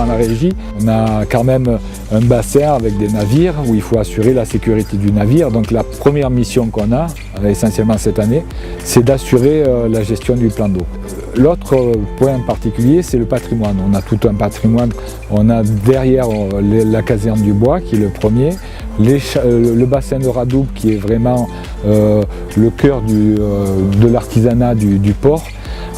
la régie. On a quand même un bassin avec des navires où il faut assurer la sécurité du navire. Donc la première mission qu'on a, essentiellement cette année, c'est d'assurer la gestion du plan d'eau. L'autre point particulier, c'est le patrimoine. On a tout un patrimoine. On a derrière la caserne du Bois, qui est le premier, le bassin de Radoub, qui est vraiment le cœur de l'artisanat du port.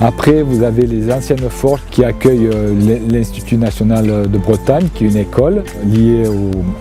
Après, vous avez les anciennes forges qui accueillent l'Institut national de Bretagne, qui est une école liée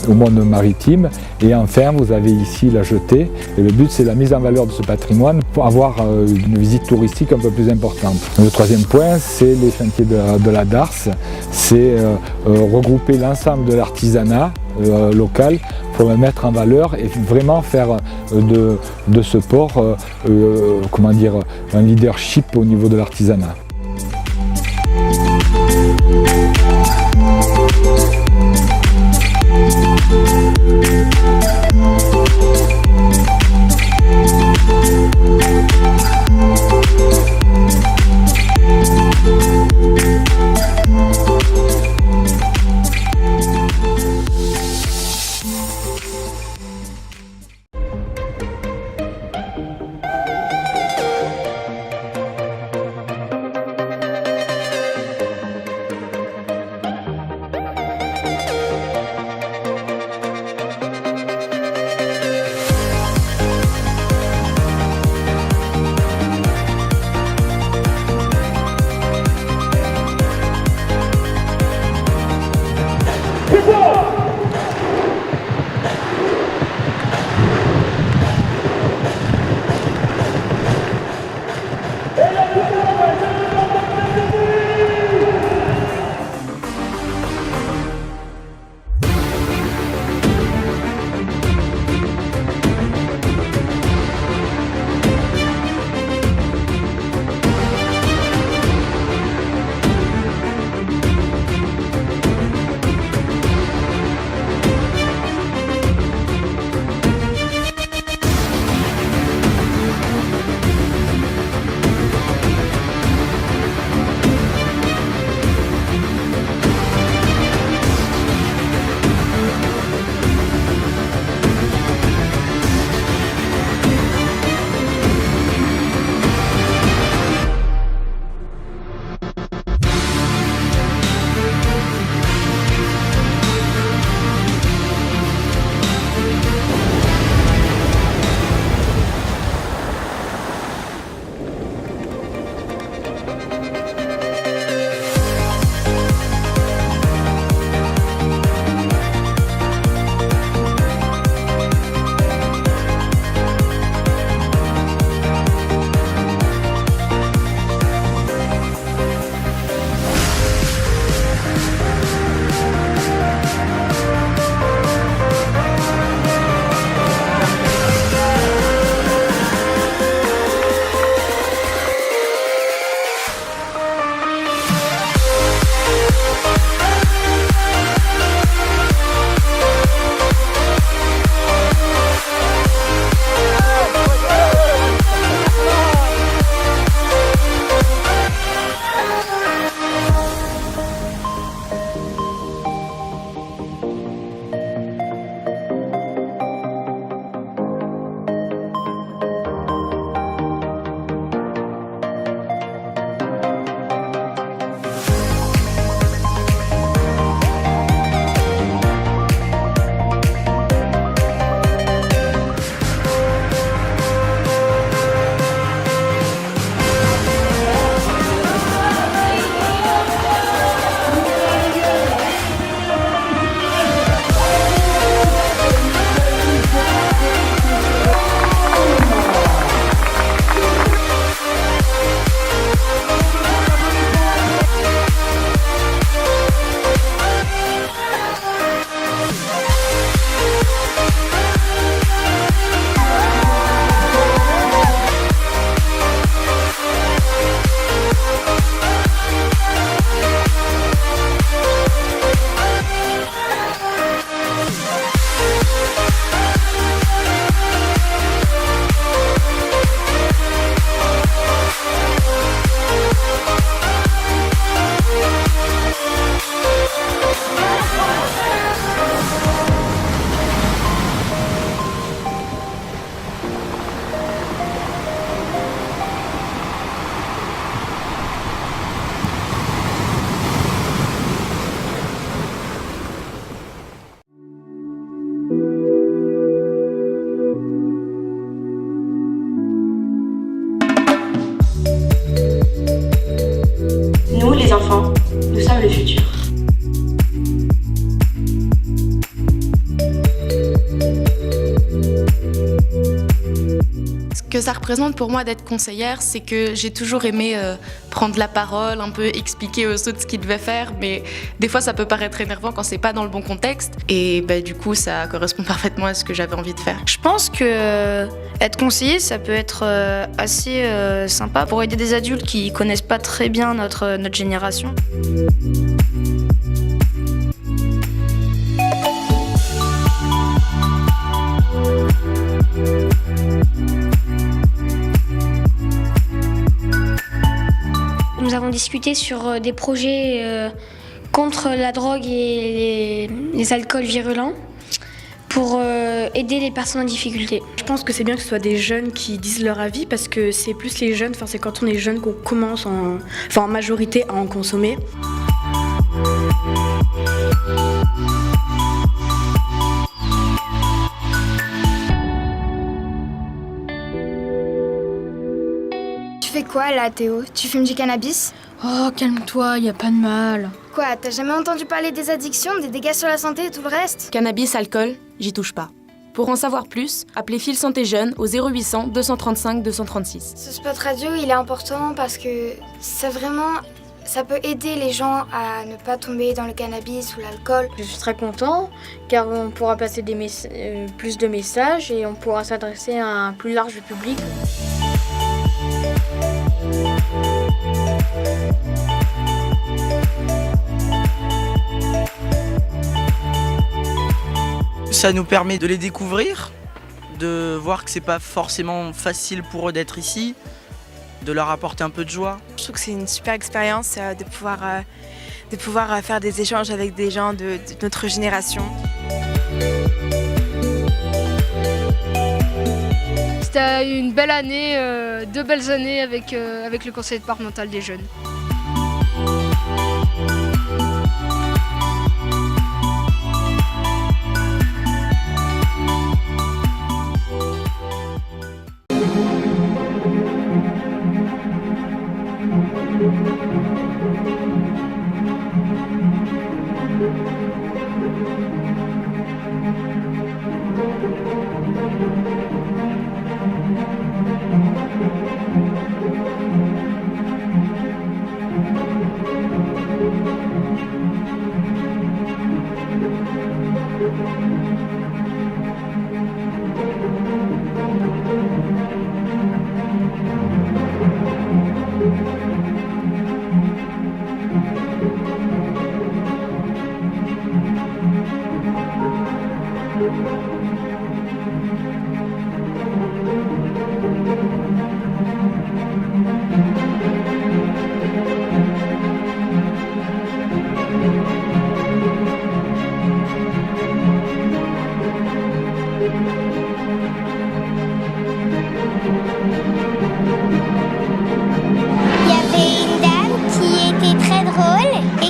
au monde maritime. Et enfin, vous avez ici la jetée. Et le but, c'est la mise en valeur de ce patrimoine pour avoir une visite touristique un peu plus importante. Le troisième point, c'est les chantiers de la Darse. C'est regrouper l'ensemble de l'artisanat local pour le mettre en valeur et vraiment faire de ce port comment dire, un leadership au niveau de l'artisanat. que ça représente pour moi d'être conseillère, c'est que j'ai toujours aimé prendre la parole, un peu expliquer aux autres ce qu'ils devaient faire, mais des fois ça peut paraître énervant quand c'est pas dans le bon contexte. Et du coup, ça correspond parfaitement à ce que j'avais envie de faire. Je pense que être conseiller, ça peut être assez sympa pour aider des adultes qui connaissent pas très bien notre génération. Nous avons discuté sur des projets contre la drogue et les alcools virulents pour aider les personnes en difficulté. Je pense que c'est bien que ce soit des jeunes qui disent leur avis parce que c'est plus les jeunes, c'est quand on est jeune qu'on commence en majorité à en consommer. Tu fais quoi là, Théo? Tu fumes du cannabis? Oh, calme-toi, y a pas de mal. Quoi, t'as jamais entendu parler des addictions, des dégâts sur la santé et tout le reste? Cannabis, alcool, j'y touche pas. Pour en savoir plus, appelez Fil Santé Jeune au 0800 235 236. Ce spot radio, il est important parce que ça peut aider les gens à ne pas tomber dans le cannabis ou l'alcool. Je suis très content car on pourra passer plus de messages et on pourra s'adresser à un plus large public. Ça nous permet de les découvrir, de voir que c'est pas forcément facile pour eux d'être ici, de leur apporter un peu de joie. Je trouve que c'est une super expérience de pouvoir faire des échanges avec des gens de notre génération. C'était une belle année, 2 belles années avec le conseil départemental des jeunes.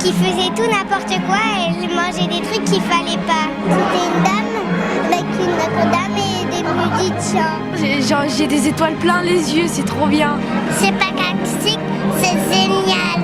qui faisait tout n'importe quoi, elle mangeait des trucs qu'il fallait pas. C'était une dame avec une autre dame et des musiciens. J'ai des étoiles plein les yeux, c'est trop bien. C'est pas toxique, c'est génial.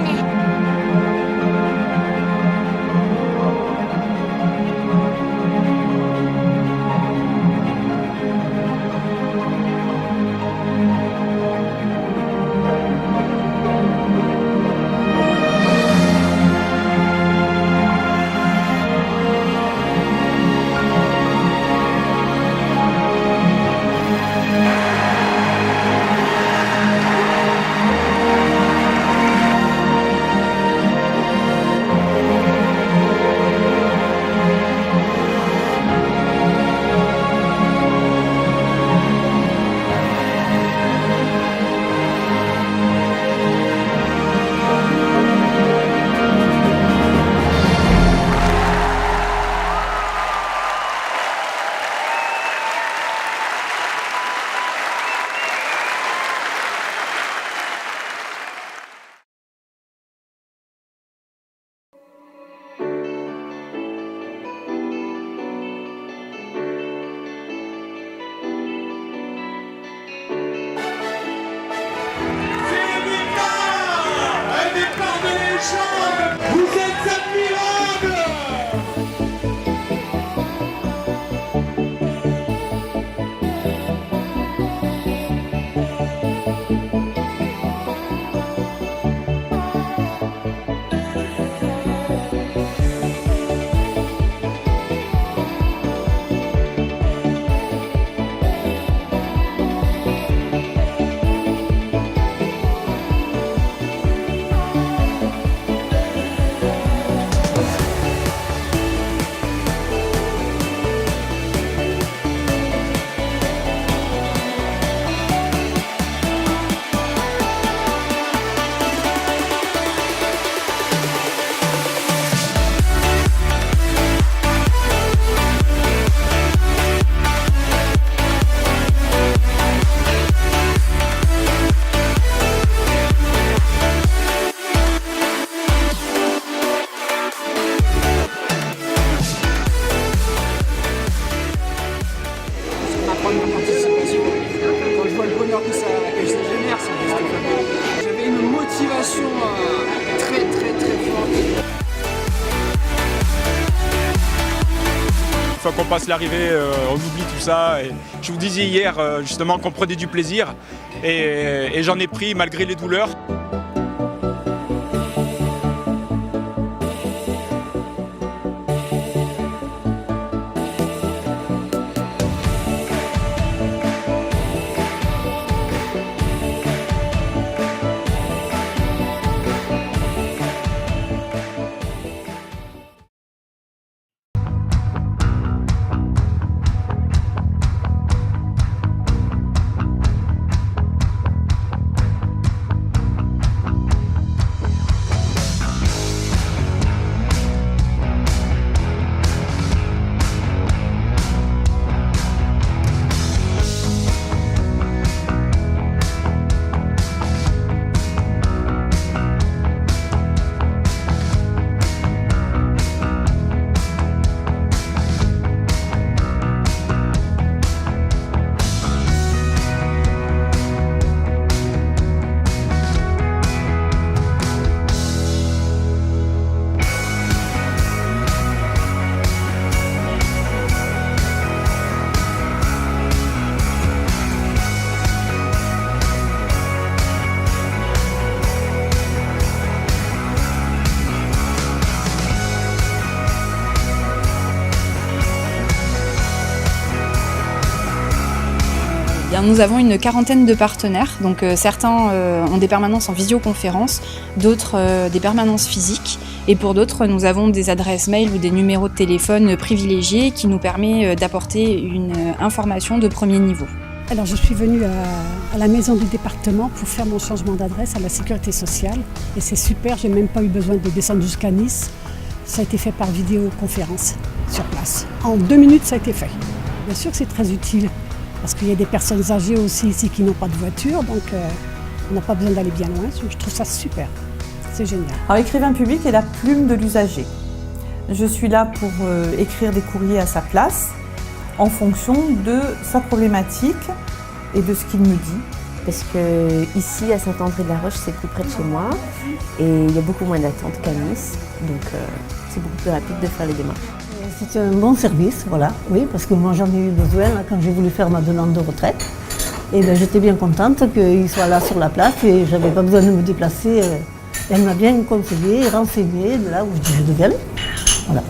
fois qu'on passe l'arrivée, on oublie tout ça. Et je vous disais hier justement qu'on prenait du plaisir et j'en ai pris malgré les douleurs. Nous avons une quarantaine de partenaires, donc certains ont des permanences en visioconférence, d'autres des permanences physiques, et pour d'autres nous avons des adresses mail ou des numéros de téléphone privilégiés qui nous permettent d'apporter une information de premier niveau. Alors je suis venue à la maison du département pour faire mon changement d'adresse à la sécurité sociale et c'est super, j'ai même pas eu besoin de descendre jusqu'à Nice, ça a été fait par vidéoconférence sur place. En 2 minutes ça a été fait. Bien sûr que c'est très utile. Parce qu'il y a des personnes âgées aussi ici qui n'ont pas de voiture, donc on n'a pas besoin d'aller bien loin. Je trouve ça super, c'est génial. Alors l'écrivain public est la plume de l'usager. Je suis là pour écrire des courriers à sa place, en fonction de sa problématique et de ce qu'il me dit. Parce que ici, à Saint-André-de-la-Roche, c'est plus près de chez moi et il y a beaucoup moins d'attente qu'à Nice, donc c'est beaucoup plus rapide de faire les démarches. C'est un bon service, voilà, oui, parce que moi j'en ai eu besoin là, quand j'ai voulu faire ma demande de retraite. Et ben, j'étais bien contente qu'il soit là sur la place et j'avais pas besoin de me déplacer. Elle m'a bien conseillé, renseigné de là où je devais aller. Voilà.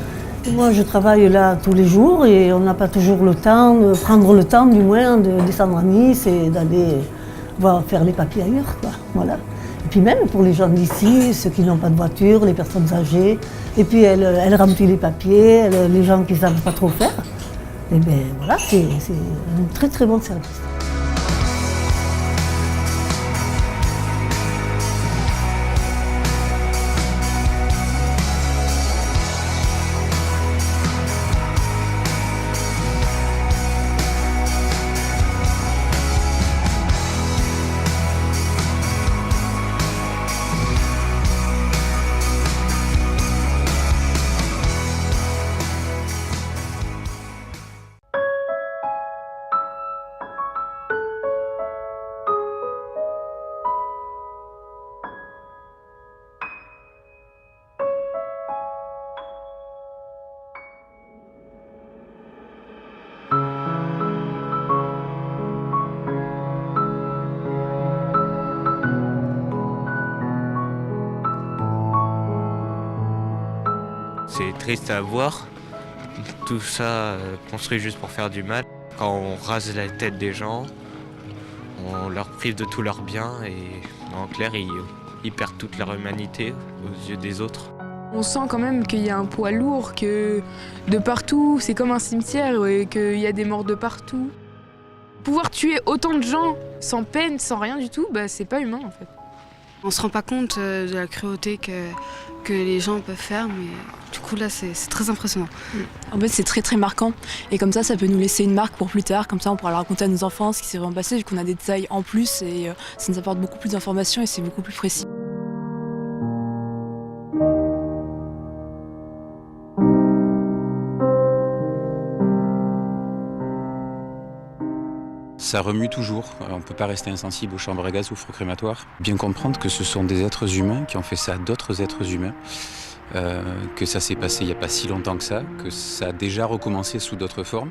Et moi je travaille là tous les jours et on n'a pas toujours le temps, de prendre le temps du moins de descendre à Nice et d'aller faire les papiers ailleurs, quoi. Voilà. Et puis même pour les gens d'ici, ceux qui n'ont pas de voiture, les personnes âgées, et puis elle remplit les papiers, les gens qui ne savent pas trop faire. Et bien voilà, c'est un très très bon service. C'est triste à voir, tout ça construit juste pour faire du mal. Quand on rase la tête des gens, on leur prive de tous leurs biens et en clair, ils perdent toute leur humanité aux yeux des autres. On sent quand même qu'il y a un poids lourd, que de partout, c'est comme un cimetière et qu'il y a des morts de partout. Pouvoir tuer autant de gens sans peine, sans rien du tout, bah, c'est pas humain en fait. On se rend pas compte de la cruauté que les gens peuvent faire, mais du coup là c'est très impressionnant. En fait c'est très très marquant et comme ça peut nous laisser une marque pour plus tard, comme ça on pourra le raconter à nos enfants ce qui s'est vraiment passé vu qu'on a des détails en plus et ça nous apporte beaucoup plus d'informations et c'est beaucoup plus précis. Ça remue toujours, on ne peut pas rester insensible aux chambres à gaz ou aux fours crématoires. Bien comprendre que ce sont des êtres humains qui ont fait ça à d'autres êtres humains que ça s'est passé il n'y a pas si longtemps que ça a déjà recommencé sous d'autres formes.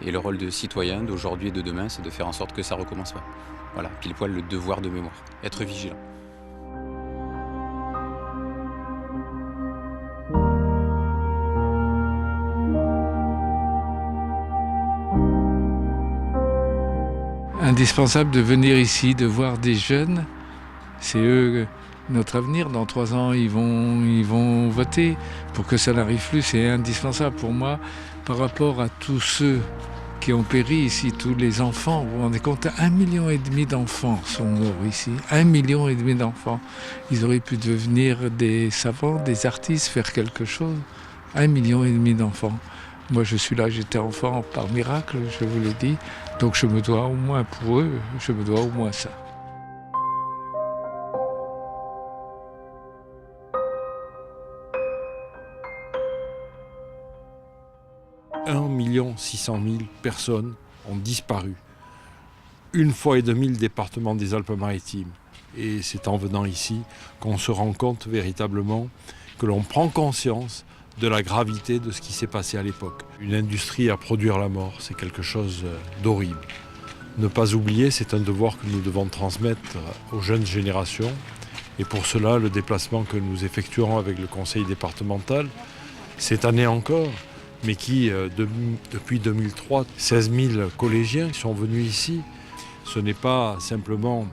Et le rôle de citoyen d'aujourd'hui et de demain, c'est de faire en sorte que ça ne recommence pas. Voilà, pile poil le devoir de mémoire, être vigilant. Indispensable de venir ici, de voir des jeunes. C'est eux notre avenir. Dans 3 ans, ils vont voter. Pour que ça n'arrive plus, c'est indispensable pour moi par rapport à tous ceux qui ont péri ici, tous les enfants. Vous vous rendez compte, 1,5 million d'enfants sont morts ici. 1,5 million d'enfants. Ils auraient pu devenir des savants, des artistes, faire quelque chose. 1,5 million d'enfants. Moi, je suis là, j'étais enfant par miracle, je vous l'ai dit. Donc je me dois au moins pour eux, je me dois au moins ça. « 1 600 000 personnes ont disparu. 1,5 fois le département des Alpes-Maritimes. Et c'est en venant ici qu'on se rend compte véritablement que l'on prend conscience de la gravité de ce qui s'est passé à l'époque. Une industrie à produire la mort, c'est quelque chose d'horrible. Ne pas oublier, c'est un devoir que nous devons transmettre aux jeunes générations. Et pour cela, le déplacement que nous effectuerons avec le conseil départemental, cette année encore, mais qui, depuis 2003, 16 000 collégiens sont venus ici. Ce n'est pas simplement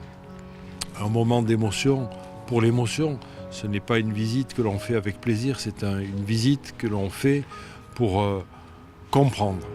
un moment d'émotion pour l'émotion. Ce n'est pas une visite que l'on fait avec plaisir, c'est une visite que l'on fait pour comprendre.